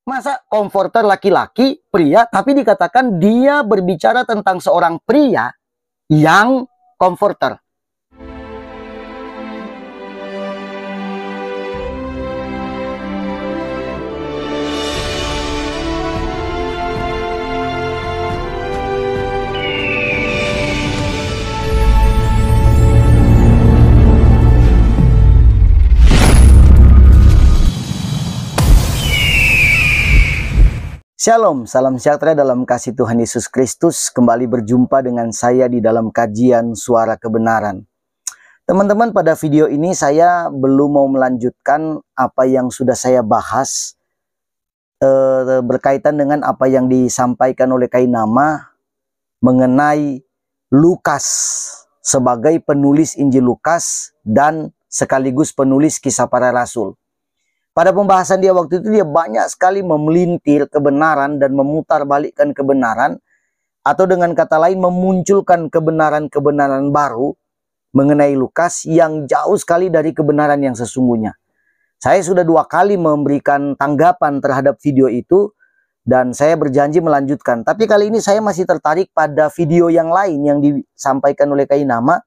Masa komforter laki-laki, pria, tapi dikatakan dia berbicara tentang seorang pria yang komforter. Shalom, salam sejahtera dalam kasih Tuhan Yesus Kristus. Kembali berjumpa dengan saya di dalam kajian Suara Kebenaran. Teman-teman, pada video ini saya belum mau melanjutkan apa yang sudah saya bahas berkaitan dengan apa yang disampaikan oleh Kainama mengenai Lukas sebagai penulis Injil Lukas dan sekaligus penulis Kisah Para Rasul. Pada pembahasan dia waktu itu, dia banyak sekali memelintir kebenaran dan memutarbalikkan kebenaran, atau dengan kata lain memunculkan kebenaran-kebenaran baru mengenai Lukas yang jauh sekali dari kebenaran yang sesungguhnya. Saya sudah 2 kali memberikan tanggapan terhadap video itu dan saya berjanji melanjutkan. Tapi kali ini saya masih tertarik pada video yang lain yang disampaikan oleh Kainama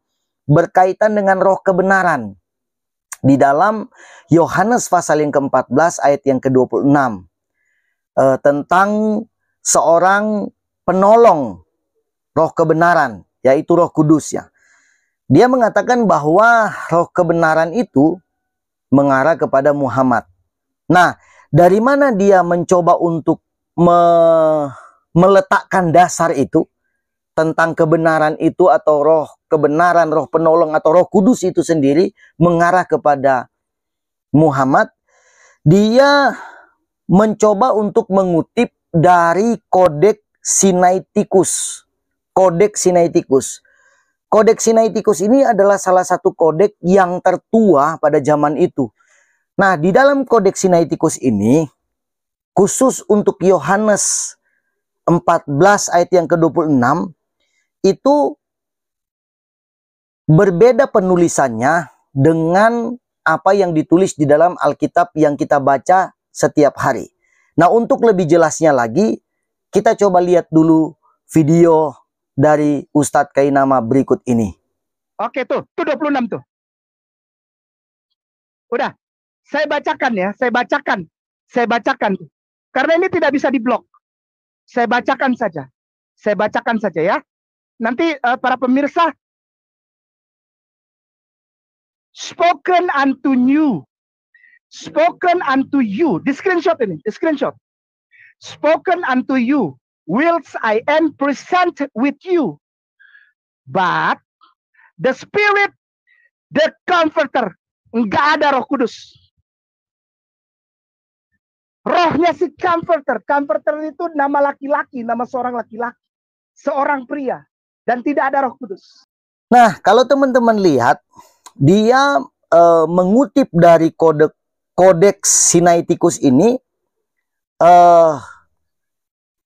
berkaitan dengan roh kebenaran. Di dalam Yohanes pasal yang ke-14 ayat yang ke-26 tentang seorang penolong roh kebenaran, yaitu Roh Kudus ya. Dia mengatakan bahwa roh kebenaran itu mengarah kepada Muhammad. Nah, dari mana dia mencoba untuk meletakkan dasar itu tentang kebenaran itu, atau roh kebenaran, roh penolong atau Roh Kudus itu sendiri mengarah kepada Muhammad? Dia mencoba untuk mengutip dari Kodeks Sinaiticus. Kodeks Sinaiticus. Kodeks Sinaiticus ini adalah salah satu kodeks yang tertua pada zaman itu. Nah, di dalam Kodeks Sinaiticus ini, khusus untuk Yohanes 14 ayat yang ke-26, itu berbeda penulisannya dengan apa yang ditulis di dalam Alkitab yang kita baca setiap hari. Nah, untuk lebih jelasnya lagi, kita coba lihat dulu video dari Ustadz Kainama berikut ini. Oke, tuh 26 tuh. Udah, saya bacakan ya, saya bacakan tuh. Karena ini tidak bisa diblok. Saya bacakan saja ya. Nanti para pemirsa, spoken unto you, di screenshot ini, spoken unto you, whilst I am present with you, but the Spirit, the Comforter, enggak ada Roh Kudus. Rohnya si Comforter itu nama laki-laki, nama seorang laki-laki, seorang pria. Dan tidak ada Roh Kudus. Nah, kalau teman-teman lihat, dia mengutip dari Kodeks Sinaiticus ini,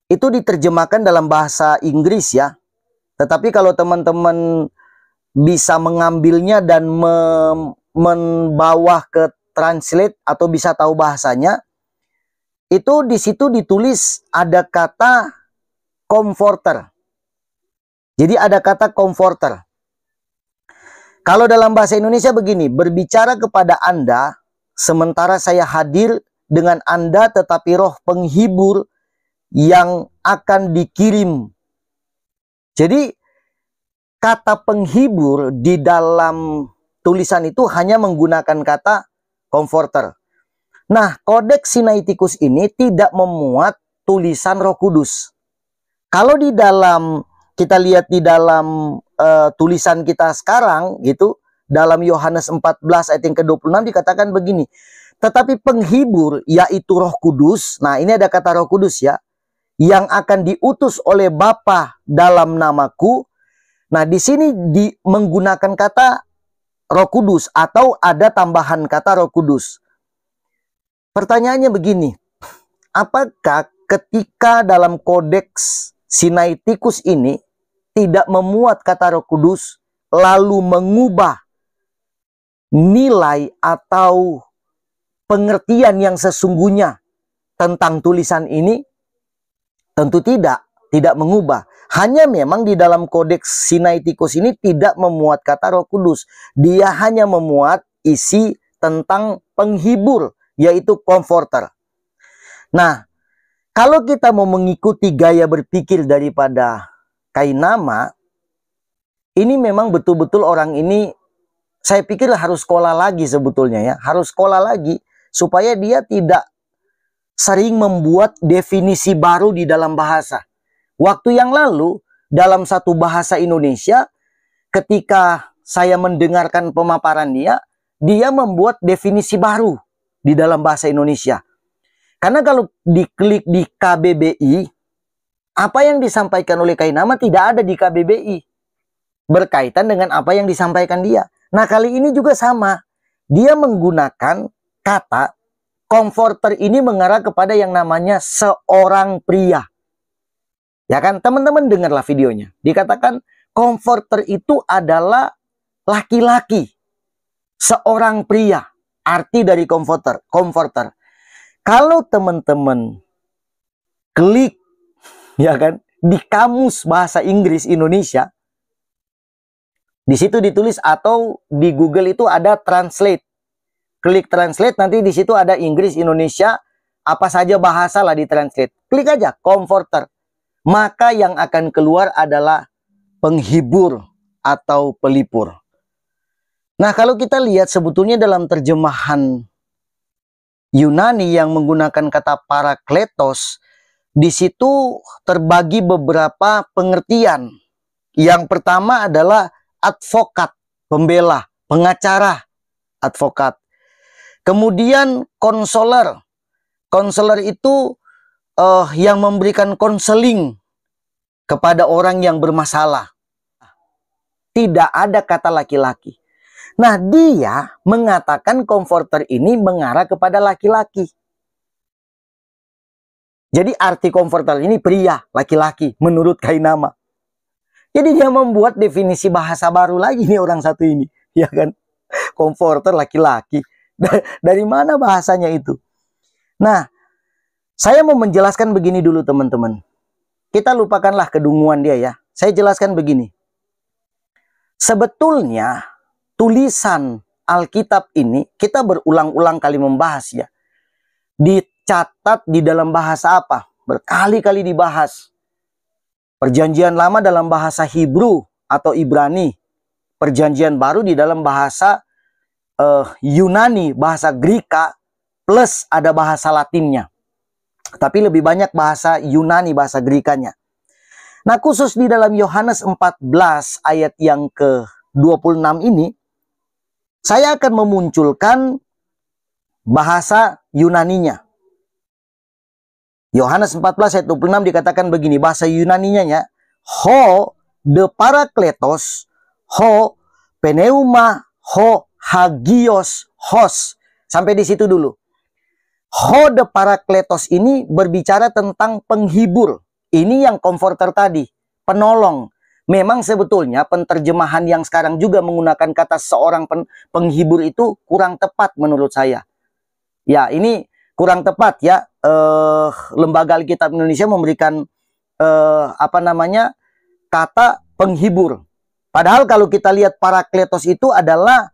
itu diterjemahkan dalam bahasa Inggris ya. Tetapi kalau teman-teman bisa mengambilnya dan membawa ke translate atau bisa tahu bahasanya, itu di situ ditulis ada kata comforter. Jadi ada kata comforter. Kalau dalam bahasa Indonesia begini, berbicara kepada Anda, sementara saya hadir dengan Anda, tetapi roh penghibur yang akan dikirim. Jadi kata penghibur di dalam tulisan itu hanya menggunakan kata comforter. Nah, Kodeks Sinaiticus ini tidak memuat tulisan Roh Kudus. Kalau di dalam, kita lihat di dalam tulisan kita sekarang gitu, dalam Yohanes 14 ayat yang ke-26 dikatakan begini, tetapi penghibur yaitu Roh Kudus, nah ini ada kata Roh Kudus ya, yang akan diutus oleh Bapa dalam namaku. Nah, di sini menggunakan kata Roh Kudus atau ada tambahan kata Roh Kudus. Pertanyaannya begini, apakah ketika dalam Kodeks Sinaiticus ini tidak memuat kata Roh Kudus, lalu mengubah nilai atau pengertian yang sesungguhnya tentang tulisan ini? Tentu tidak mengubah. Hanya memang di dalam kodeks Sinaiticus ini tidak memuat kata Roh Kudus. Dia hanya memuat isi tentang penghibur, yaitu comforter. Nah, kalau kita mau mengikuti gaya berpikir daripada Kainama, ini memang betul-betul orang ini, saya pikir harus sekolah lagi sebetulnya ya. Harus sekolah lagi supaya dia tidak sering membuat definisi baru di dalam bahasa. Waktu yang lalu, dalam satu bahasa Indonesia, ketika saya mendengarkan pemaparan dia membuat definisi baru di dalam bahasa Indonesia. Karena kalau diklik di KBBI, apa yang disampaikan oleh Kainama tidak ada di KBBI. Berkaitan dengan apa yang disampaikan dia. Nah, kali ini juga sama. Dia menggunakan kata comforter ini mengarah kepada yang namanya seorang pria. Ya kan, teman-teman dengarlah videonya. Dikatakan comforter itu adalah laki-laki. Seorang pria. Arti dari comforter. Kalau teman-teman klik ya kan di kamus bahasa Inggris Indonesia, di situ ditulis atau di Google itu ada translate. Klik translate, nanti di situ ada Inggris, Indonesia, apa saja bahasa lah di translate. Klik aja comforter. Maka yang akan keluar adalah penghibur atau pelipur. Nah, kalau kita lihat sebetulnya dalam terjemahan Yunani yang menggunakan kata parakletos, di situ terbagi beberapa pengertian. Yang pertama adalah advokat, pembela, pengacara, advokat. Kemudian konselor. Konselor itu yang memberikan konseling kepada orang yang bermasalah. Tidak ada kata laki-laki. Nah, dia mengatakan comforter ini mengarah kepada laki-laki. Jadi arti comforter ini pria, laki-laki, menurut Kainama. Jadi dia membuat definisi bahasa baru lagi nih orang satu ini. Ya kan? Comforter laki-laki. Dari mana bahasanya itu? Nah, saya mau menjelaskan begini dulu teman-teman. Kita lupakanlah kedunguan dia ya. Saya jelaskan begini. Sebetulnya tulisan Alkitab ini kita berulang-ulang kali membahas ya. Dicatat di dalam bahasa apa? Berkali-kali dibahas. Perjanjian lama dalam bahasa Hebrew atau Ibrani. Perjanjian baru di dalam bahasa Yunani, bahasa Greka, plus ada bahasa Latinnya. Tapi lebih banyak bahasa Yunani, bahasa Grekanya. Nah, khusus di dalam Yohanes 14 ayat yang ke-26 ini, saya akan memunculkan bahasa Yunaninya. Yohanes 14 ayat 26 dikatakan begini, bahasa Yunaninya ya. Ho de parakletos, ho pneuma, ho hagios hos. Sampai di situ dulu. Ho de parakletos ini berbicara tentang penghibur. Ini yang comforter tadi, penolong. Memang sebetulnya penterjemahan yang sekarang juga menggunakan kata seorang penghibur itu kurang tepat menurut saya. Ya, ini kurang tepat ya. Lembaga Alkitab Indonesia memberikan kata penghibur. Padahal kalau kita lihat parakletos itu adalah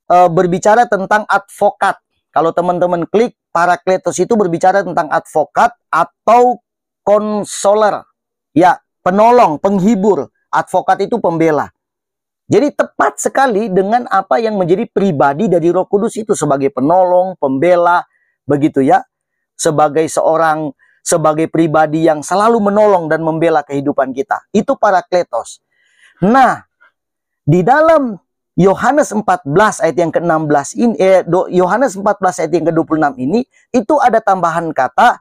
berbicara tentang advokat. Kalau teman-teman klik, parakletos itu berbicara tentang advokat atau konselor. Ya, penolong, penghibur. Advokat itu pembela. Jadi tepat sekali dengan apa yang menjadi pribadi dari Roh Kudus itu sebagai penolong, pembela, begitu ya. Sebagai pribadi yang selalu menolong dan membela kehidupan kita. Itu parakletos. Nah, di dalam Yohanes 14 ayat yang ke-16 ini, Yohanes 14 ayat yang ke-26 ini, itu ada tambahan kata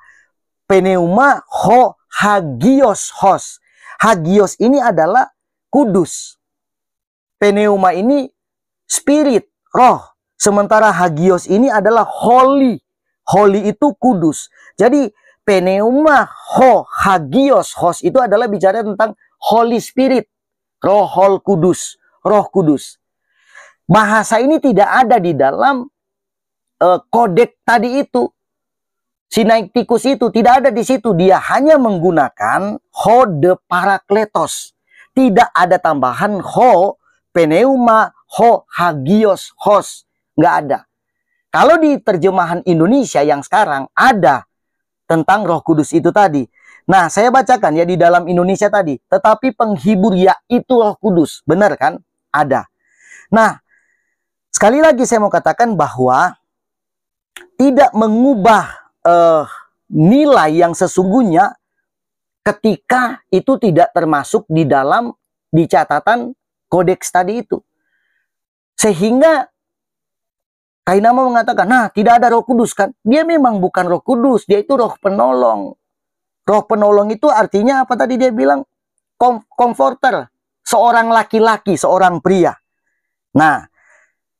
pneuma ho hagios hos. Hagios ini adalah kudus. Pneuma ini spirit, roh. Sementara hagios ini adalah holy. Holy itu kudus. Jadi pneuma ho hagios hos itu adalah bicara tentang Holy Spirit. Roh kudus. Roh kudus. Bahasa ini tidak ada di dalam kodek tadi itu. Sinaiticus itu tidak ada di situ. Dia hanya menggunakan ho de parakletos. Tidak ada tambahan ho pneuma, ho hagios, hos. Nggak ada. Kalau di terjemahan Indonesia yang sekarang ada tentang Roh Kudus itu tadi. Nah, saya bacakan ya di dalam Indonesia tadi. Tetapi penghibur yaitu Roh Kudus. Benar kan? Ada. Nah, sekali lagi saya mau katakan bahwa tidak mengubah nilai yang sesungguhnya ketika itu tidak termasuk di dalam di catatan kodeks tadi itu. Sehingga Kainama mengatakan, nah tidak ada Roh Kudus kan? Dia memang bukan Roh Kudus, dia itu Roh Penolong. Roh Penolong itu artinya apa tadi dia bilang? Comforter. Seorang laki-laki, seorang pria. Nah,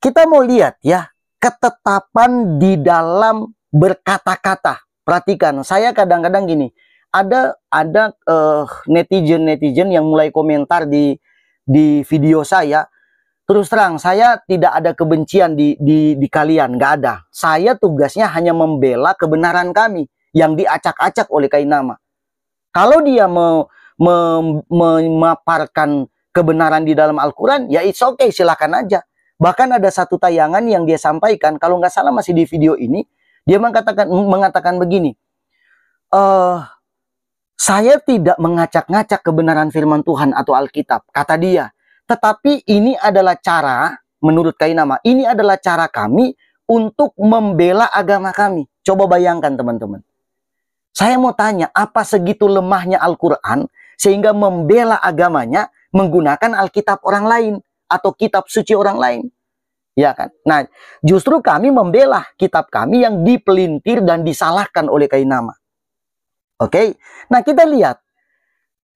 kita mau lihat ya, ketetapan di dalam berkata-kata. Perhatikan, saya kadang-kadang gini, ada netizen yang mulai komentar di video saya. Terus terang, saya tidak ada kebencian di kalian, nggak ada. Saya tugasnya hanya membela kebenaran kami yang diacak-acak oleh Kainama. Kalau dia memaparkan kebenaran di dalam Al-Quran, ya it's okay, silakan aja. Bahkan ada satu tayangan yang dia sampaikan, kalau nggak salah masih di video ini, dia mengatakan begini, saya tidak mengacak-ngacak kebenaran firman Tuhan atau Alkitab, kata dia. Tetapi ini adalah cara, menurut Kainama, ini adalah cara kami untuk membela agama kami. Coba bayangkan teman-teman. Saya mau tanya, apa segitu lemahnya Al-Quran sehingga membela agamanya menggunakan Alkitab orang lain atau kitab suci orang lain? Ya kan? Nah, justru kami membela kitab kami yang dipelintir dan disalahkan oleh Kainama. Oke? Nah, kita lihat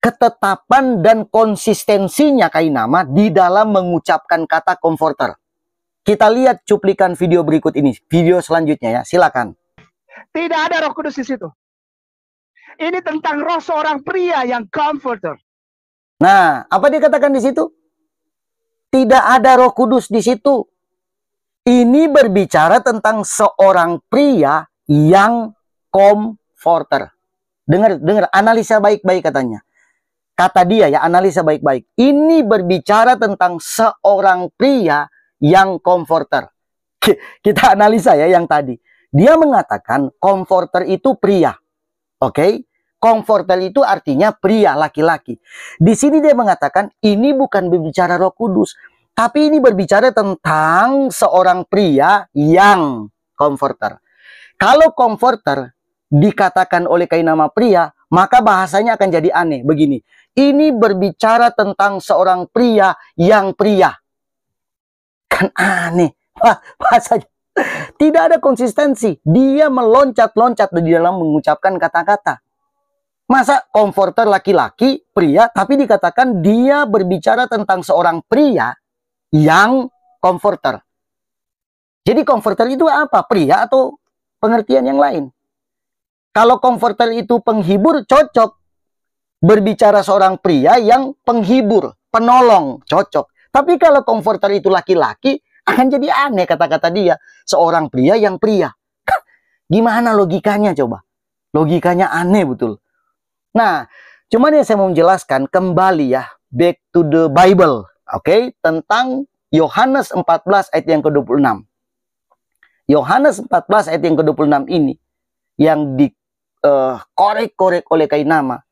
ketetapan dan konsistensinya Kainama di dalam mengucapkan kata comforter. Kita lihat cuplikan video berikut ini, video selanjutnya ya, silakan. Tidak ada Roh Kudus di situ. Ini tentang roh seorang pria yang comforter. Nah, apa dikatakan di situ? Tidak ada Roh Kudus di situ. Ini berbicara tentang seorang pria yang comforter. Dengar, analisa baik-baik katanya. Kata dia ya, analisa baik-baik. Ini berbicara tentang seorang pria yang comforter. Kita analisa ya yang tadi. Dia mengatakan comforter itu pria. Oke? Comforter itu artinya pria, laki-laki. Di sini dia mengatakan ini bukan berbicara Roh Kudus. Tapi ini berbicara tentang seorang pria yang comforter. Kalau comforter dikatakan oleh Kainama pria, maka bahasanya akan jadi aneh. Begini. Ini berbicara tentang seorang pria yang pria. Kan aneh. Bahasanya. Tidak ada konsistensi. Dia meloncat-loncat di dalam mengucapkan kata-kata. Masa comforter laki-laki, pria, tapi dikatakan dia berbicara tentang seorang pria yang comforter. Jadi comforter itu apa? Pria atau pengertian yang lain? Kalau comforter itu penghibur, cocok. Berbicara seorang pria yang penghibur, penolong, cocok. Tapi kalau comforter itu laki-laki, akan jadi aneh kata-kata dia. Seorang pria yang pria. Gimana logikanya coba? Logikanya aneh betul. Nah, cuman yang saya mau menjelaskan kembali ya, back to the Bible. Oke, tentang Yohanes 14 ayat yang ke-26. Yohanes 14 ayat yang ke-26 ini, yang dikorek-korek oleh Kainama.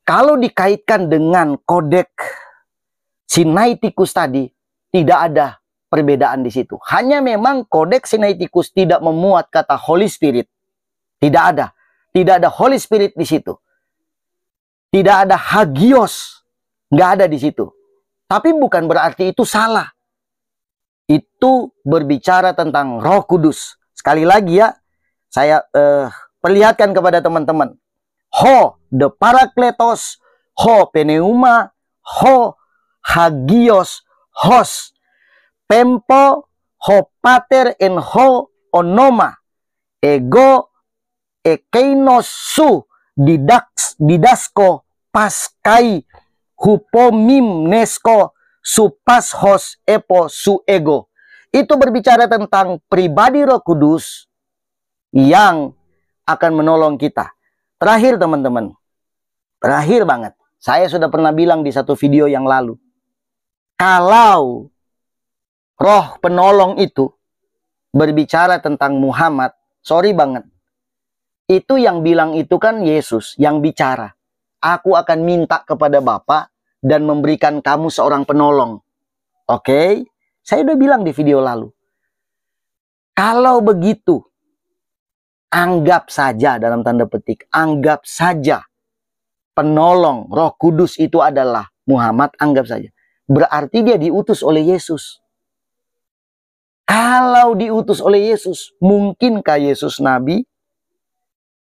Kalau dikaitkan dengan kodek Sinaiticus tadi, tidak ada perbedaan di situ. Hanya memang kodek Sinaiticus tidak memuat kata Holy Spirit. Tidak ada. Tidak ada Holy Spirit di situ. Tidak ada hagios. Nggak ada di situ. Tapi bukan berarti itu salah. Itu berbicara tentang Roh Kudus. Sekali lagi ya, saya perlihatkan kepada teman-teman. Ho de parakletos, ho pneuma, ho hagios, hos, pempo, ho pater en ho onoma, ego, ekeinos su, didasko, paskai, hupomim nesko, supashos epo su ego. Itu berbicara tentang pribadi Roh Kudus yang akan menolong kita. Terakhir teman-teman, terakhir banget, saya sudah pernah bilang di satu video yang lalu, kalau roh penolong itu berbicara tentang Muhammad, sorry banget, itu yang bilang itu kan Yesus yang bicara. Aku akan minta kepada Bapa dan memberikan kamu seorang penolong. Oke? Saya udah bilang di video lalu. Kalau begitu, anggap saja dalam tanda petik, anggap saja penolong Roh Kudus itu adalah Muhammad, anggap saja. Berarti dia diutus oleh Yesus. Kalau diutus oleh Yesus, mungkinkah Yesus Nabi?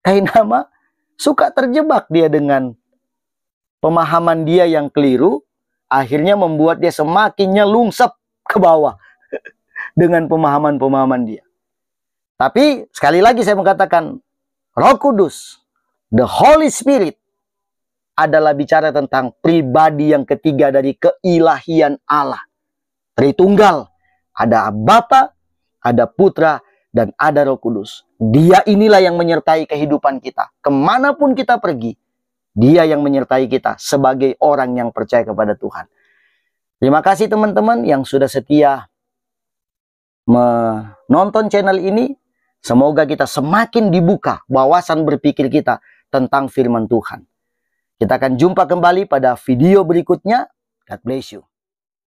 Kainama suka terjebak dia dengan pemahaman dia yang keliru, akhirnya membuat dia semakin nyelungsep ke bawah dengan pemahaman-pemahaman dia. Tapi sekali lagi saya mengatakan, Roh Kudus, the Holy Spirit, adalah bicara tentang pribadi yang ketiga dari keilahian Allah. Tritunggal, ada Bapa, ada Putra, dan ada Roh Kudus. Dia inilah yang menyertai kehidupan kita. Kemanapun kita pergi, dia yang menyertai kita sebagai orang yang percaya kepada Tuhan. Terima kasih teman-teman yang sudah setia menonton channel ini. Semoga kita semakin dibuka wawasan berpikir kita tentang firman Tuhan. Kita akan jumpa kembali pada video berikutnya. God bless you.